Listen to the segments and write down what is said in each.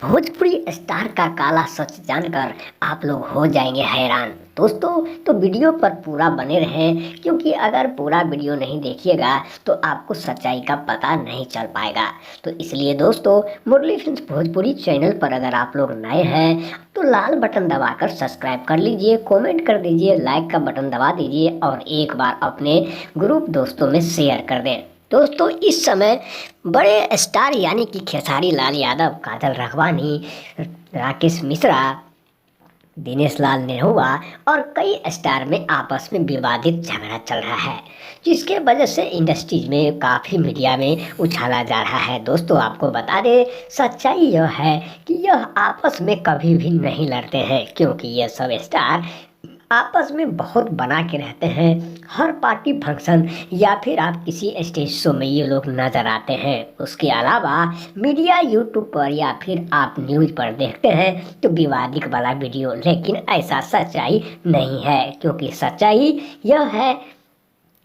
Bhojpuri star का काला सच जानकर आप लोग हो जाएंगे हैरान। दोस्तों तो वीडियो पर पूरा बने रहें, क्योंकि अगर पूरा वीडियो नहीं देखिएगा तो आपको सच्चाई का पता नहीं चल पाएगा। तो इसलिए दोस्तों, मुरली फिल्म्स भोजपुरी चैनल पर अगर आप लोग नए हैं तो लाल बटन दबाकर सब्सक्राइब कर लीजिए, कमेंट कर दीजिए, लाइक का बटन दबा दीजिए और एक बार अपने ग्रुप दोस्तों में शेयर कर दें। दोस्तों इस समय बड़े स्टार यानी कि खेसारी लाल यादव, काजल राघवानी, राकेश मिश्रा, दिनेश लाल नेहुआ और कई स्टार में आपस में विवादित झगड़ा चल रहा है, जिसके वजह से इंडस्ट्रीज में काफ़ी मीडिया में उछाला जा रहा है। दोस्तों आपको बता दें, सच्चाई यह है कि यह आपस में कभी भी नहीं लड़ते हैं, क्योंकि यह सब स्टार आपस में बहुत बना के रहते हैं। हर पार्टी फंक्शन या फिर आप किसी स्टेज शो में ये लोग नज़र आते हैं। उसके अलावा मीडिया यूट्यूब पर या फिर आप न्यूज़ पर देखते हैं तो विवादित वाला वीडियो, लेकिन ऐसा सच्चाई नहीं है, क्योंकि सच्चाई यह है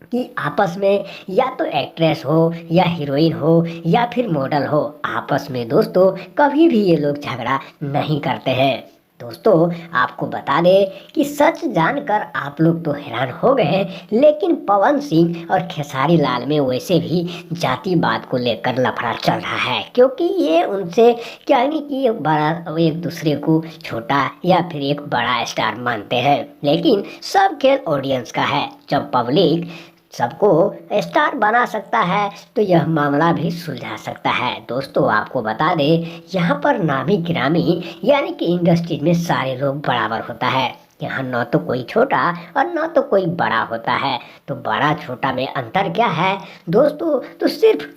कि आपस में या तो एक्ट्रेस हो या हीरोइन हो या फिर मॉडल हो, आपस में दोस्तों कभी भी ये लोग झगड़ा नहीं करते हैं। दोस्तों आपको बता दें कि सच जानकर आप लोग तो हैरान हो गए हैं, लेकिन पवन सिंह और खेसारी लाल में वैसे भी जातिवाद को लेकर लफड़ा चल रहा है, क्योंकि ये उनसे क्या नहीं कि एक दूसरे को छोटा या फिर एक बड़ा स्टार मानते हैं, लेकिन सब खेल ऑडियंस का है। जब पब्लिक सबको स्टार बना सकता है तो यह मामला भी सुलझा सकता है। दोस्तों आपको बता दें, यहाँ पर नामी गिरामी यानी कि इंडस्ट्री में सारे लोग बराबर होता है। यहाँ न तो कोई छोटा और न तो कोई बड़ा होता है। तो बड़ा छोटा में अंतर क्या है दोस्तों? तो सिर्फ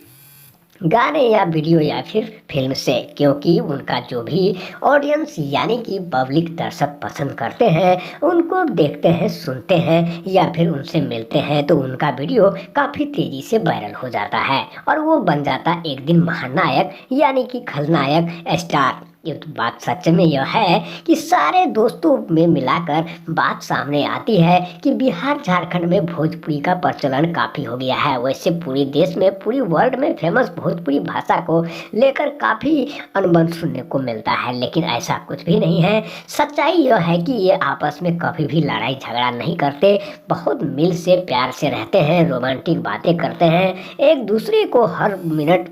गाने या वीडियो या फिर फिल्म से, क्योंकि उनका जो भी ऑडियंस यानी कि पब्लिक दर्शक पसंद करते हैं, उनको देखते हैं, सुनते हैं या फिर उनसे मिलते हैं, तो उनका वीडियो काफ़ी तेज़ी से वायरल हो जाता है और वो बन जाता एक दिन महानायक यानी कि खलनायक स्टार। ये तो बात सच में यह है कि सारे दोस्तों में मिलाकर बात सामने आती है कि बिहार झारखंड में भोजपुरी का प्रचलन काफ़ी हो गया है। वैसे पूरे देश में, पूरी वर्ल्ड में फेमस भोजपुरी भाषा को लेकर काफ़ी अनुबंध सुनने को मिलता है, लेकिन ऐसा कुछ भी नहीं है। सच्चाई यह है कि ये आपस में कभी भी लड़ाई झगड़ा नहीं करते, बहुत मिल से प्यार से रहते हैं, रोमांटिक बातें करते हैं, एक दूसरे को हर मिनट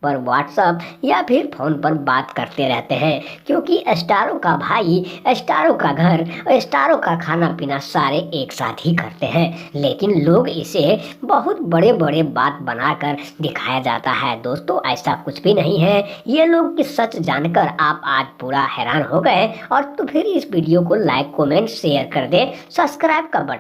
पर व्हाट्सएप या फिर फ़ोन पर बात करते रहते हैं, क्योंकि स्टारों का भाई, स्टारों का घर, स्टारों का खाना पीना सारे एक साथ ही करते हैं, लेकिन लोग इसे बहुत बड़े बड़े बात बनाकर दिखाया जाता है। दोस्तों ऐसा कुछ भी नहीं है। ये लोग की सच जानकर आप आज पूरा हैरान हो गए, और तो फिर इस वीडियो को लाइक, कमेंट, शेयर कर दें, सब्सक्राइब का बटन